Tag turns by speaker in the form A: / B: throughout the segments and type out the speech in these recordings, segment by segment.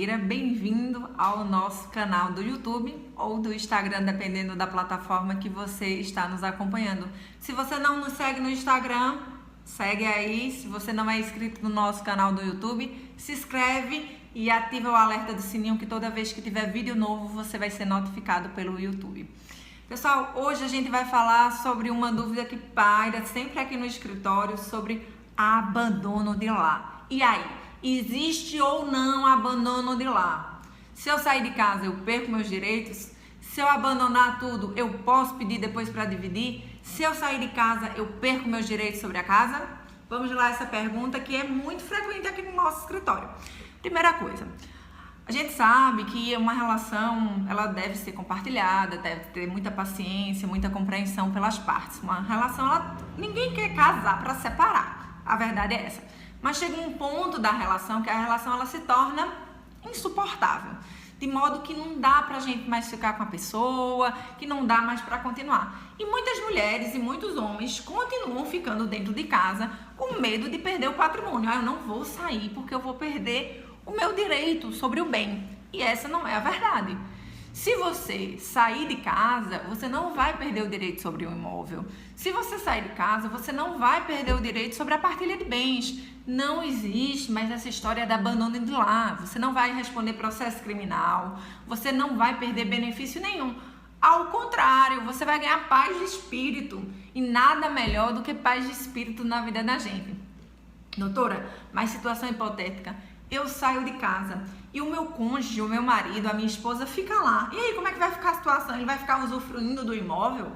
A: Maíra, bem-vindo ao nosso canal do YouTube ou do Instagram, dependendo da plataforma que você está nos acompanhando. Se você não nos segue no Instagram, segue aí. Se você não é inscrito no nosso canal do YouTube, se inscreve e ativa o alerta do sininho, que toda vez que tiver vídeo novo, você vai ser notificado pelo YouTube. Pessoal, hoje a gente vai falar sobre uma dúvida que paira sempre aqui no escritório sobre abandono de lar. E aí, existe ou não abandono de lar? Se eu sair de casa, eu perco meus direitos? Se eu abandonar tudo, eu posso pedir depois para dividir? Se eu sair de casa, eu perco meus direitos sobre a casa? Vamos lá, essa pergunta que é muito frequente aqui no nosso escritório. Primeira coisa, a gente sabe que uma relação, ela deve ser compartilhada, deve ter muita paciência, muita compreensão pelas partes. Uma relação, ninguém quer casar para separar, a verdade é essa. Mas chega um ponto da relação que a relação ela se torna insuportável, de modo que não dá pra gente mais ficar com a pessoa, que não dá mais para continuar. E muitas mulheres e muitos homens continuam ficando dentro de casa com medo de perder o patrimônio. Eu não vou sair porque eu vou perder o meu direito sobre o bem. E essa não é a verdade. Se você sair de casa, você não vai perder o direito sobre o imóvel. Se você sair de casa, você não vai perder o direito sobre a partilha de bens. Não existe mais essa história de abandono de lar. Você não vai responder processo criminal. Você não vai perder benefício nenhum. Ao contrário, você vai ganhar paz de espírito. E nada melhor do que paz de espírito na vida da gente. Doutora, mas situação hipotética. Eu saio de casa e o meu cônjuge, o meu marido, a minha esposa fica lá. E aí, como é que vai ficar a situação? Ele vai ficar usufruindo do imóvel?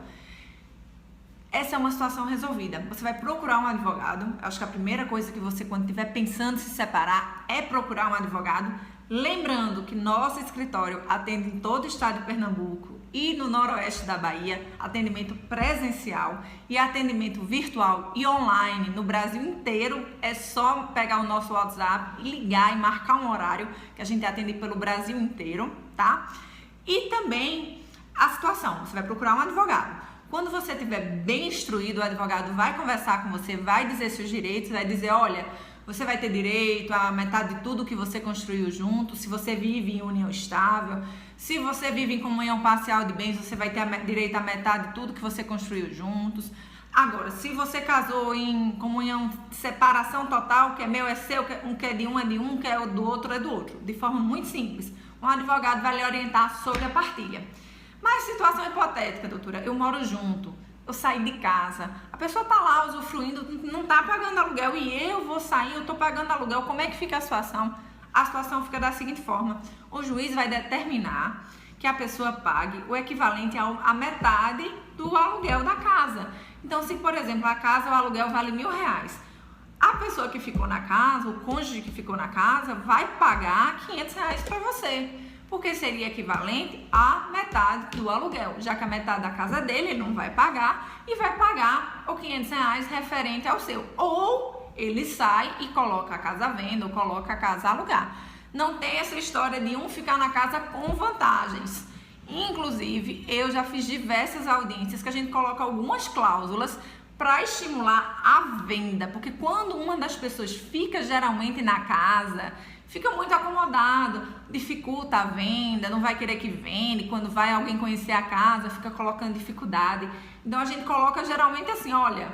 A: Essa é uma situação resolvida. Você vai procurar um advogado. Acho que a primeira coisa que você, quando estiver pensando em se separar, é procurar um advogado. Lembrando que nosso escritório atende em todo o estado de Pernambuco e no noroeste da Bahia, atendimento presencial e atendimento virtual e online no Brasil inteiro. É só pegar o nosso WhatsApp e ligar e marcar um horário que a gente atende pelo Brasil inteiro, tá? E também a situação, você vai procurar um advogado. Quando você estiver bem instruído, o advogado vai conversar com você, vai dizer seus direitos, vai dizer, olha, você vai ter direito a metade de tudo que você construiu junto, se você vive em união estável, se você vive em comunhão parcial de bens, você vai ter direito a metade de tudo que você construiu juntos. Agora, se você casou em comunhão de separação total, que é meu é seu, um que é de um, que é do outro é do outro, de forma muito simples, um advogado vai lhe orientar sobre a partilha. Mas situação hipotética, doutora, eu moro junto, eu saí de casa, a pessoa tá lá usufruindo, não tá pagando aluguel e eu vou sair, eu tô pagando aluguel, como é que fica a situação? A situação fica da seguinte forma, o juiz vai determinar que a pessoa pague o equivalente a metade do aluguel da casa. Então, se por exemplo, a casa, o aluguel vale R$1.000, a pessoa que ficou na casa, o cônjuge que ficou na casa, vai pagar R$500 para você. Porque seria equivalente à metade do aluguel, já que a metade da casa dele ele não vai pagar e vai pagar os R$500 referente ao seu. Ou ele sai e coloca a casa à venda ou coloca a casa a alugar. Não tem essa história de um ficar na casa com vantagens. Inclusive, eu já fiz diversas audiências que a gente coloca algumas cláusulas para estimular a venda, porque quando uma das pessoas fica geralmente na casa, fica muito acomodado, dificulta a venda, não vai querer que venda, quando vai alguém conhecer a casa, fica colocando dificuldade. Então a gente coloca geralmente assim, olha,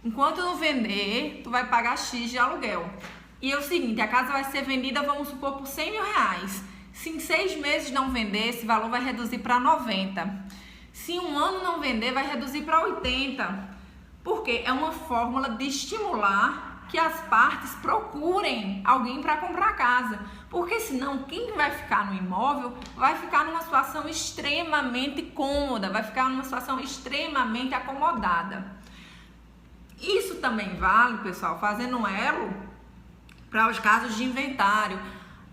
A: enquanto não vender, tu vai pagar X de aluguel. E é o seguinte, a casa vai ser vendida, vamos supor, por R$100.000. Se em 6 meses não vender, esse valor vai reduzir para 90. Se em um ano não vender, vai reduzir para 80. Porque é uma fórmula de estimular que as partes procurem alguém para comprar a casa. Porque senão, quem vai ficar no imóvel vai ficar numa situação extremamente cômoda, vai ficar numa situação extremamente acomodada. Isso também vale, pessoal, fazendo um elo para os casos de inventário.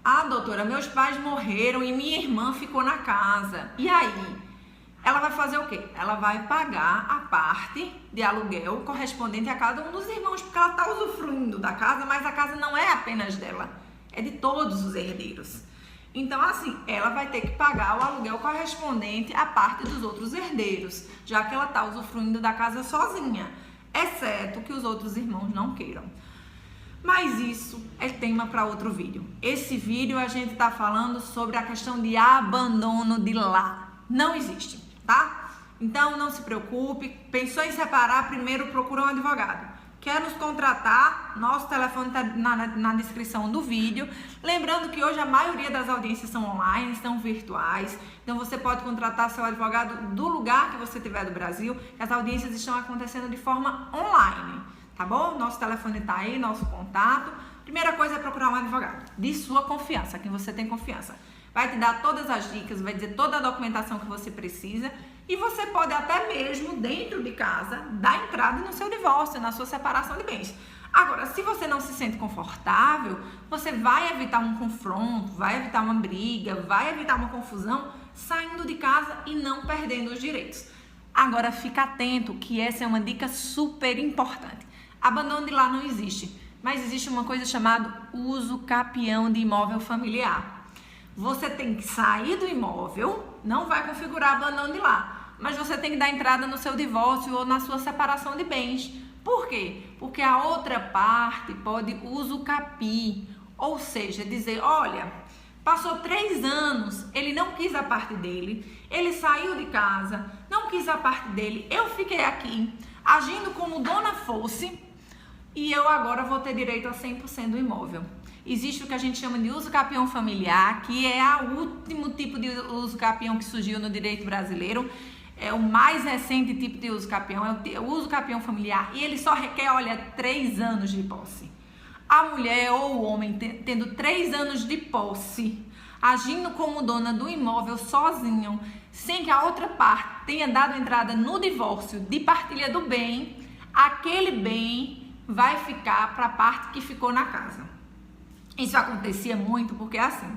A: Ah, doutora, meus pais morreram e minha irmã ficou na casa. E aí? Ela vai fazer o quê? Ela vai pagar a parte de aluguel correspondente a cada um dos irmãos, porque ela está usufruindo da casa, mas a casa não é apenas dela, é de todos os herdeiros. Então, assim, ela vai ter que pagar o aluguel correspondente à parte dos outros herdeiros, já que ela está usufruindo da casa sozinha, exceto que os outros irmãos não queiram. Mas isso é tema para outro vídeo. Esse vídeo a gente está falando sobre a questão de abandono de lar. Não existe, tá? Então não se preocupe. Pensou em separar, primeiro procura um advogado. Quer nos contratar? Nosso telefone está na descrição do vídeo. Lembrando que hoje a maioria das audiências são online, são virtuais. Então você pode contratar seu advogado do lugar que você estiver do Brasil. As audiências estão acontecendo de forma online, tá bom? Nosso telefone está aí, nosso contato. Primeira coisa é procurar um advogado de sua confiança, quem você tem confiança. Vai te dar todas as dicas, vai dizer toda a documentação que você precisa. E você pode até mesmo, dentro de casa, dar entrada no seu divórcio, na sua separação de bens. Agora, se você não se sente confortável, você vai evitar um confronto, vai evitar uma briga, vai evitar uma confusão, saindo de casa e não perdendo os direitos. Agora, fica atento que essa é uma dica super importante. Abandono de lar não existe, mas existe uma coisa chamada uso capião de imóvel familiar. Você tem que sair do imóvel, não vai configurar abandono de lar, mas você tem que dar entrada no seu divórcio ou na sua separação de bens. Por quê? Porque a outra parte pode usucapi, ou seja, dizer, olha, passou 3 anos, ele não quis a parte dele, ele saiu de casa, não quis a parte dele, eu fiquei aqui, agindo como dona fosse, e eu agora vou ter direito a 100% do imóvel. Existe o que a gente chama de uso capião familiar, que é o último tipo de uso capião que surgiu no direito brasileiro. É o mais recente tipo de uso capião, é o uso capião familiar, e ele só requer, olha, 3 anos de posse. A mulher ou o homem tendo 3 anos de posse, agindo como dona do imóvel sozinho, sem que a outra parte tenha dado entrada no divórcio de partilha do bem, aquele bem vai ficar para a parte que ficou na casa. Isso acontecia muito porque assim,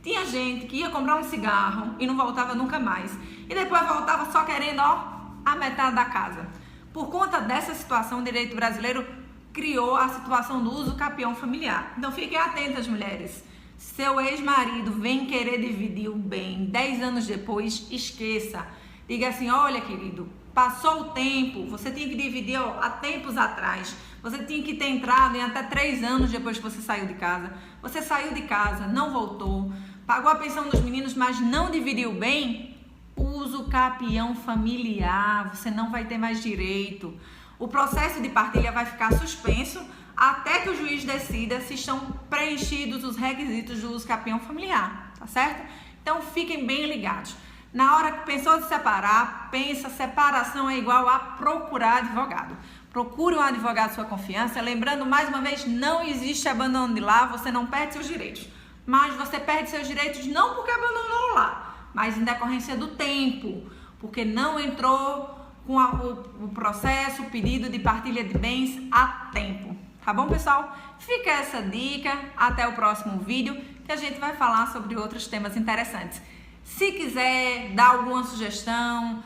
A: tinha gente que ia comprar um cigarro e não voltava nunca mais. E depois voltava só querendo, a metade da casa. Por conta dessa situação, o direito brasileiro criou a situação do uso capião familiar. Então fiquem atentas, mulheres. Seu ex-marido vem querer dividir o bem 10 anos depois, esqueça. Diga assim, olha, querido, passou o tempo, você tinha que dividir há tempos atrás. Você tinha que ter entrado em até 3 anos depois que você saiu de casa. Você saiu de casa, não voltou, pagou a pensão dos meninos, mas não dividiu bem. Uso capião familiar, você não vai ter mais direito. O processo de partilha vai ficar suspenso até que o juiz decida se estão preenchidos os requisitos do uso capião familiar, tá certo? Então fiquem bem ligados. Na hora que pensou de separar, pensa, separação é igual a procurar advogado. Procure um advogado de sua confiança. Lembrando, mais uma vez, não existe abandono de lar, você não perde seus direitos. Mas você perde seus direitos não porque abandonou o lar, mas em decorrência do tempo, porque não entrou com o processo, o pedido de partilha de bens a tempo. Tá bom, pessoal? Fica essa dica. Até o próximo vídeo, que a gente vai falar sobre outros temas interessantes. Se quiser dar alguma sugestão,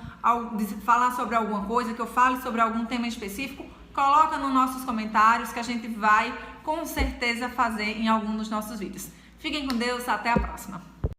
A: falar sobre alguma coisa, que eu fale sobre algum tema específico, coloca nos nossos comentários que a gente vai com certeza fazer em algum dos nossos vídeos. Fiquem com Deus, até a próxima!